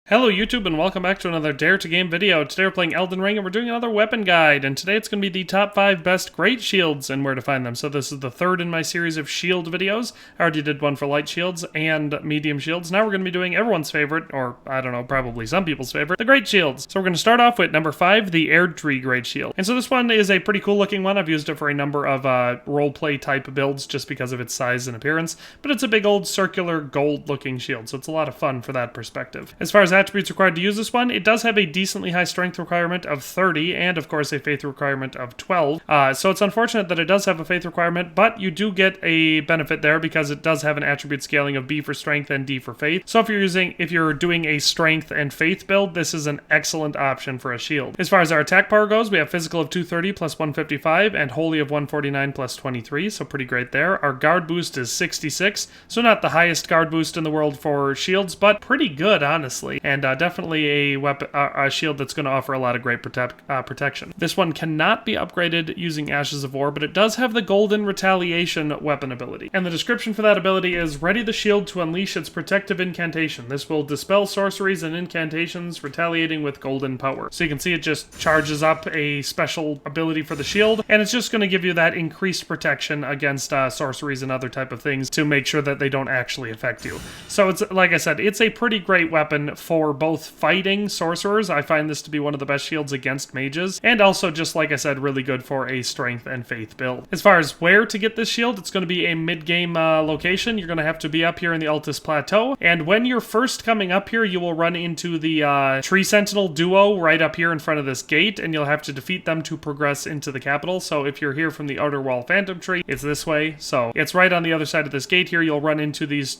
Hello YouTube and welcome back to another Dare to Game video. Today we're playing Elden Ring and we're doing another weapon guide, and today it's going to be the top 5 best Greatshields and where to find them. So this is the third in my series of shield videos. I already did one for light shields and medium shields. Now we're going to be doing everyone's favorite, or I don't know, probably some people's favorite, the Greatshields. So we're going to start off with number 5, the Erdtree Greatshield. And so this one is a pretty cool looking one. I've used it for a number of roleplay type builds just because of its size and appearance, but it's a big old circular gold looking shield, so it's a lot of fun for that perspective. As far as attributes required to use this one, it does have a decently high strength requirement of 30 and of course a faith requirement of 12. So it's unfortunate that it does have a faith requirement, but you do get a benefit there because it does have an attribute scaling of B for strength and D for faith. So if you're doing a strength and faith build, this is an excellent option for a shield. As far as our attack power goes, we have physical of 230 plus 155 and holy of 149 plus 23, so pretty great there. Our guard boost is 66, so not the highest guard boost in the world for shields, but pretty good honestly, and definitely a shield that's going to offer a lot of great protection. This one cannot be upgraded using Ashes of War, but it does have the golden retaliation weapon ability. And the description for that ability is, ready the shield to unleash its protective incantation. This will dispel sorceries and incantations, retaliating with golden power. So you can see it just charges up a special ability for the shield, and it's just going to give you that increased protection against sorceries and other type of things to make sure that they don't actually affect you. So it's, like I said, it's a pretty great weapon for both fighting sorcerers. I find this to be one of the best shields against mages, and also just like I said, really good for a strength and faith build. As far as where to get this shield, it's going to be a mid-game location. You're going to have to be up here in the Altus Plateau, and when you're first coming up here, you will run into the Tree Sentinel duo right up here in front of this gate, and you'll have to defeat them to progress into the capital. So if you're here from the Outer Wall Phantom Tree, it's this way. So it's right on the other side of this gate here. You'll run into these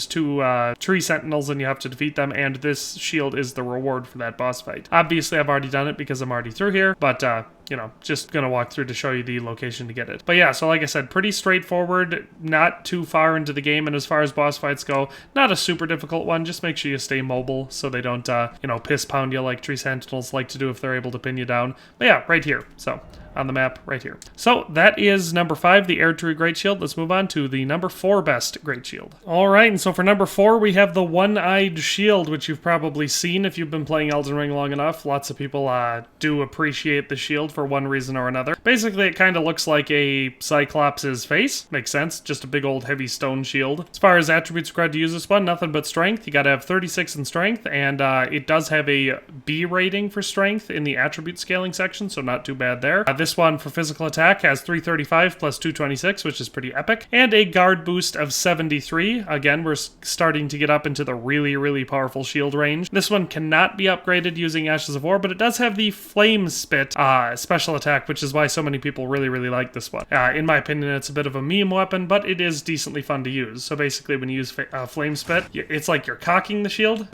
two Tree Sentinels, and you have to defeat them, and this shield is the reward for that boss fight. Obviously, I've already done it because I'm already through here, but you know, just gonna walk through to show you the location to get it. But yeah, so like I said, pretty straightforward, not too far into the game, and as far as boss fights go, not a super difficult one. Just make sure you stay mobile so they don't, you know, piss pound you like Tree Sentinels like to do if they're able to pin you down. But yeah, right here. So on the map right here. So that is number 5, the Erdtree Greatshield. Let's move on to the number 4 best Greatshield. Alright, and so for number 4 we have the One-Eyed Shield, which you've probably seen if you've been playing Elden Ring long enough. Lots of people do appreciate the shield for one reason or another. Basically it kind of looks like a Cyclops' face. Makes sense, just a big old heavy stone shield. As far as attributes required to use this one, nothing but strength. You gotta have 36 in strength, and it does have a B rating for strength in the attribute scaling section, so not too bad there. This one for physical attack has 335 plus 226, which is pretty epic, and a guard boost of 73. Again, we're starting to get up into the really, really powerful shield range. This one cannot be upgraded using Ashes of War, but it does have the Flame Spit special attack, which is why so many people really, really like this one. In my opinion, it's a bit of a meme weapon, but it is decently fun to use. So basically, when you use Flame Spit, it's like you're cocking the shield,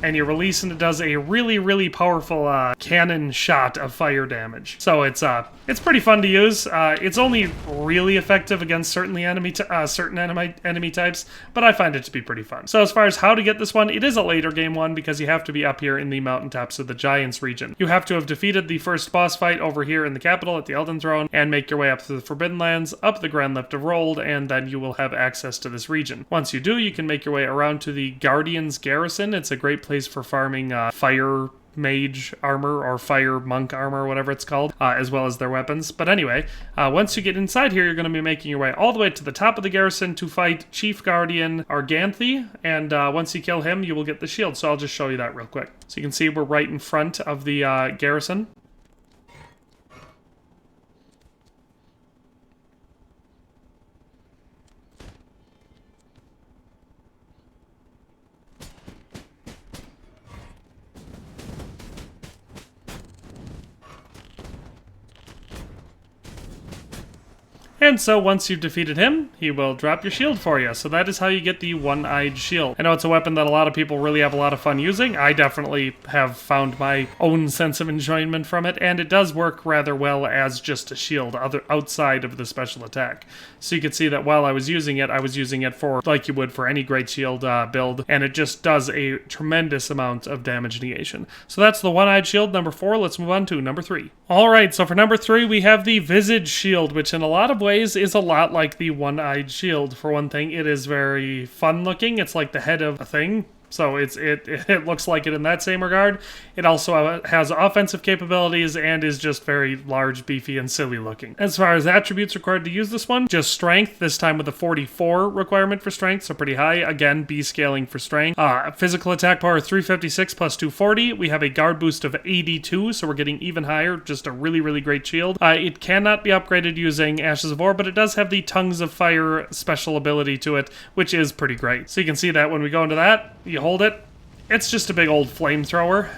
and you release, and it does a really, really powerful cannon shot of fire damage. So it's pretty fun to use. It's only really effective against certain enemy types, but I find it to be pretty fun. So as far as how to get this one, it is a later game one because you have to be up here in the mountaintops of the Giants region. You have to have defeated the first boss fight over here in the capital at the Elden Throne and make your way up through the Forbidden Lands, up the Grand Lift of Rold, and then you will have access to this region. Once you do, you can make your way around to the Guardian's Garrison. It's a great place for farming fire mage armor or fire monk armor, whatever it's called, as well as their weapons. But anyway, once you get inside here, you're going to be making your way all the way to the top of the garrison to fight Chief Guardian Arganthy, and once you kill him, you will get the shield. So I'll just show you that real quick. So you can see we're right in front of the garrison. And so once you've defeated him, he will drop your shield for you. So that is how you get the One-Eyed Shield. I know it's a weapon that a lot of people really have a lot of fun using. I definitely have found my own sense of enjoyment from it, and it does work rather well as just a shield outside of the special attack. So you can see that while I was using it for like you would for any Greatshield build, and it just does a tremendous amount of damage negation. So that's the One-Eyed Shield, number 4. Let's move on to number 3. Alright, so for number 3 we have the Visage Shield, which in a lot of ways is a lot like the One-Eyed Shield. For one thing, it is very fun looking. It's like the head of a thing. So it looks like it in that same regard. It also has offensive capabilities and is just very large, beefy, and silly looking. As far as attributes required to use this one, just strength, this time with a 44 requirement for strength, so pretty high. Again, B scaling for strength. Physical attack power 356 plus 240. We have a guard boost of 82, so we're getting even higher. Just a really, really great shield. It cannot be upgraded using Ashes of War, but it does have the Tongues of Fire special ability to it, which is pretty great. So you can see that when we go into that, you hold it, it's just a big old flamethrower.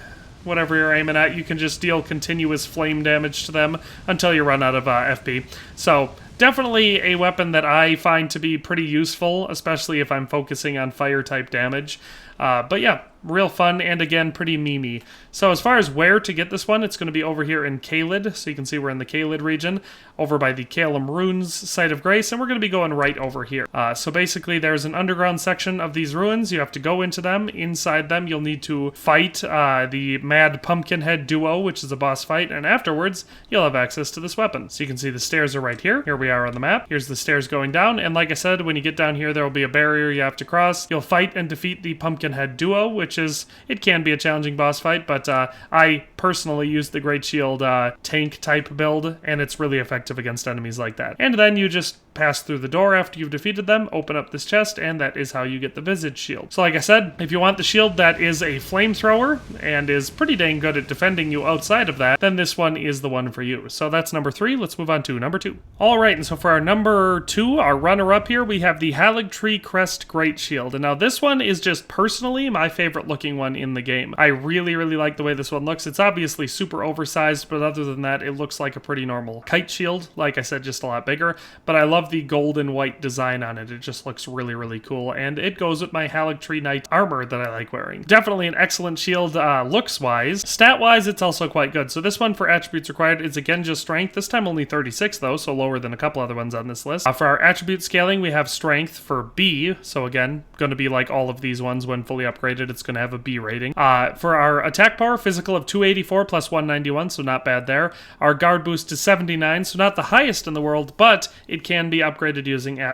Whatever you're aiming at, you can just deal continuous flame damage to them until you run out of FP. So definitely a weapon that I find to be pretty useful, especially if I'm focusing on fire type damage. But yeah, real fun, and again, pretty memey. So as far as where to get this one, it's going to be over here in Caelid. So you can see we're in the Caelid region, over by the Caelum Ruins Site of Grace, and we're going to be going right over here. So basically, there's an underground section of these ruins. You have to go into them. Inside them, you'll need to fight the Mad Pumpkinhead duo, which is a boss fight, and afterwards, you'll have access to this weapon. So you can see the stairs are right here. Here we are on the map. Here's the stairs going down, and like I said, when you get down here, there will be a barrier you have to cross. You'll fight and defeat the Pumpkinhead duo, which is, it can be a challenging boss fight, but I personally use the Greatshield tank type build, and it's really effective against enemies like that. And then you just pass through the door after you've defeated them, open up this chest, and that is how you get the Visage shield. So like I said, if you want the shield that is a flamethrower and is pretty dang good at defending you outside of that, then this one is the one for you. So that's number 3. Let's move on to number 2. Alright, and so for our number 2, our runner-up here, we have the Haligtree Crest Greatshield. And now this one is just personally my favorite looking one in the game. I really, really like the way this one looks. It's obviously super oversized, but other than that, it looks like a pretty normal kite shield. Like I said, just a lot bigger. But I love the gold and white design on it. It just looks really, really cool, and it goes with my Haligtree Knight armor that I like wearing. Definitely an excellent shield looks-wise. Stat-wise, it's also quite good. So this one for attributes required is again just strength. This time only 36 though, so lower than a couple other ones on this list. For our attribute scaling, we have strength for B, so again, going to be like all of these ones when fully upgraded. It's going to have a B rating. For our attack power, physical of 284 plus 191, so not bad there. Our guard boost is 79, so not the highest in the world, but it can be upgraded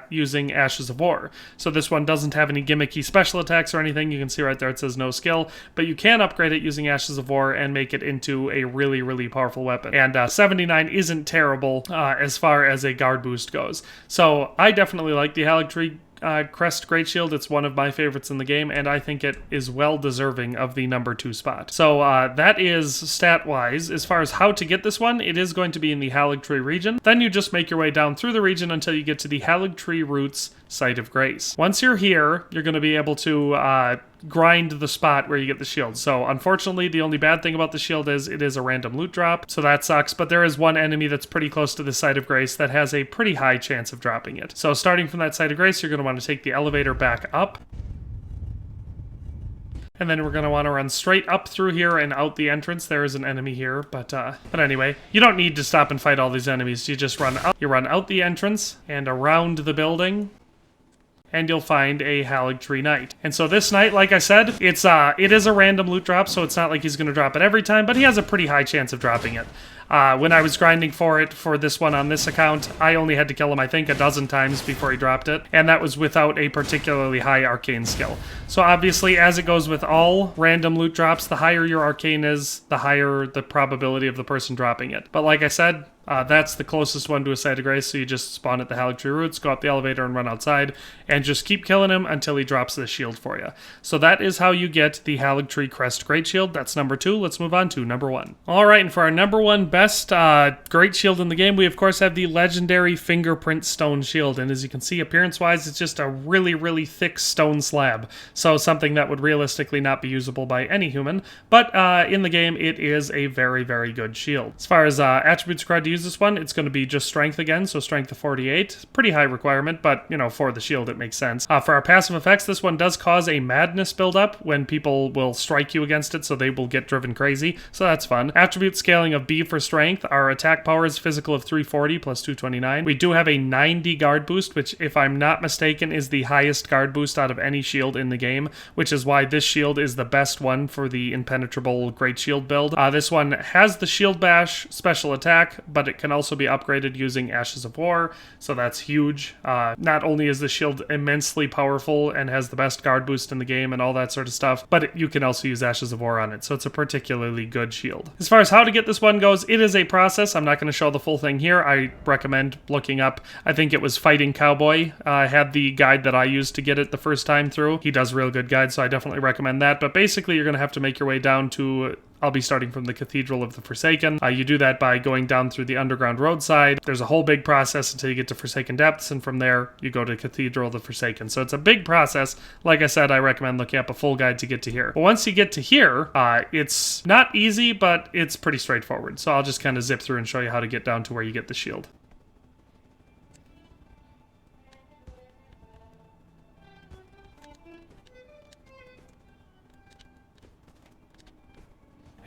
using Ashes of War. So this one doesn't have any gimmicky special attacks or anything. You can see right there it says no skill, but you can upgrade it using Ashes of War and make it into a really, really powerful weapon. And 79 isn't terrible as far as a guard boost goes. So I definitely like the Haligtree Crest Greatshield. It's one of my favorites in the game, and I think it is well deserving of the number 2 spot. So that is stat-wise. As far as how to get this one, it is going to be in the Haligtree region. Then you just make your way down through the region until you get to the Haligtree Roots Site of Grace. Once you're here, you're going to be able to grind the spot where you get the shield. So unfortunately, the only bad thing about the shield is it is a random loot drop, so that sucks, but there is one enemy that's pretty close to the Site of Grace that has a pretty high chance of dropping it. So starting from that Site of Grace, you're going to want to take the elevator back up. And then we're going to want to run straight up through here and out the entrance. There is an enemy here, but anyway, you don't need to stop and fight all these enemies. You just run up. You run out the entrance and around the building, and you'll find a Haligtree Knight. And so this knight, like I said, it is a random loot drop, so it's not like he's going to drop it every time, but he has a pretty high chance of dropping it. When I was grinding for it for this one on this account, I only had to kill him, I think, a dozen times before he dropped it, and that was without a particularly high arcane skill. So obviously, as it goes with all random loot drops, the higher your arcane is, the higher the probability of the person dropping it. But like I said, that's the closest one to a Site of Grace, so you just spawn at the Haligtree Roots, go up the elevator and run outside, and just keep killing him until he drops the shield for you. So that is how you get the Haligtree Crest Greatshield. That's number 2. Let's move on to number 1. Alright, and for our number 1 best Greatshield in the game, we of course have the legendary Fingerprint Stone Shield, and as you can see, appearance-wise, it's just a really, really thick stone slab, so something that would realistically not be usable by any human, but in the game, it is a very, very good shield. As far as attributes required to use this one, it's going to be just strength again, so strength of 48. Pretty high requirement, but, you know, for the shield, it makes sense. For our passive effects, this one does cause a madness buildup when people will strike you against it, so they will get driven crazy, so that's fun. Attribute scaling of B for strength. Our attack power is physical of 340 plus 229. We do have a 90 guard boost, which, if I'm not mistaken, is the highest guard boost out of any shield in the game, which is why this shield is the best one for the impenetrable Greatshield build. This one has the shield bash special attack, but but it can also be upgraded using Ashes of War, so that's huge. Not only is the shield immensely powerful and has the best guard boost in the game and all that sort of stuff, but you can also use Ashes of War on it, so it's a particularly good shield. As far as how to get this one goes, it is a process. I'm not going to show the full thing here. I recommend looking up, I think it was Fighting Cowboy, had the guide that I used to get it the first time through. He does a real good guide, so I definitely recommend that. But basically, you're going to have to make your way down to, I'll be starting from the Cathedral of the Forsaken. You do that by going down through the underground roadside. There's a whole big process until you get to Forsaken Depths, and from there, you go to Cathedral of the Forsaken. So it's a big process. Like I said, I recommend looking up a full guide to get to here. But once you get to here, it's not easy, but it's pretty straightforward. So I'll just kind of zip through and show you how to get down to where you get the shield.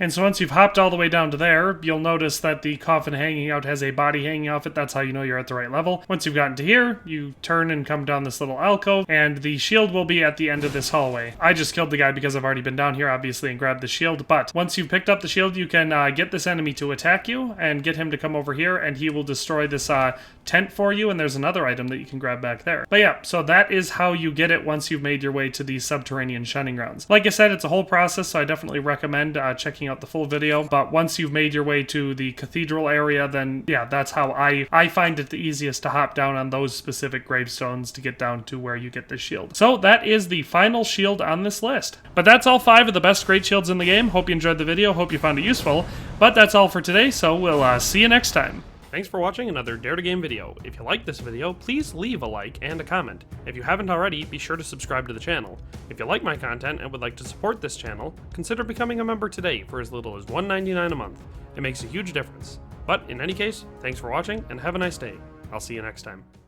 And so once you've hopped all the way down to there, you'll notice that the coffin hanging out has a body hanging off it. That's how you know you're at the right level. Once you've gotten to here, you turn and come down this little alcove, and the shield will be at the end of this hallway. I just killed the guy because I've already been down here, obviously, and grabbed the shield. But once you've picked up the shield, you can get this enemy to attack you and get him to come over here, and he will destroy this tent for you, and there's another item that you can grab back there. But yeah, so that is how you get it once you've made your way to these subterranean shunning grounds. Like I said, it's a whole process, so I definitely recommend checking out the full video. But once you've made your way to the cathedral area, then yeah, that's how I find it the easiest to hop down on those specific gravestones to get down to where you get the shield. So that is the final shield on this list. But that's all 5 of the best great shields in the game. Hope you enjoyed the video, hope you found it useful. But that's all for today, so we'll see you next time. Thanks for watching another Dare to Game video. If you liked this video, please leave a like and a comment. If you haven't already, be sure to subscribe to the channel. If you like my content and would like to support this channel, consider becoming a member today for as little as $1.99 a month. It makes a huge difference. But in any case, thanks for watching and have a nice day. I'll see you next time.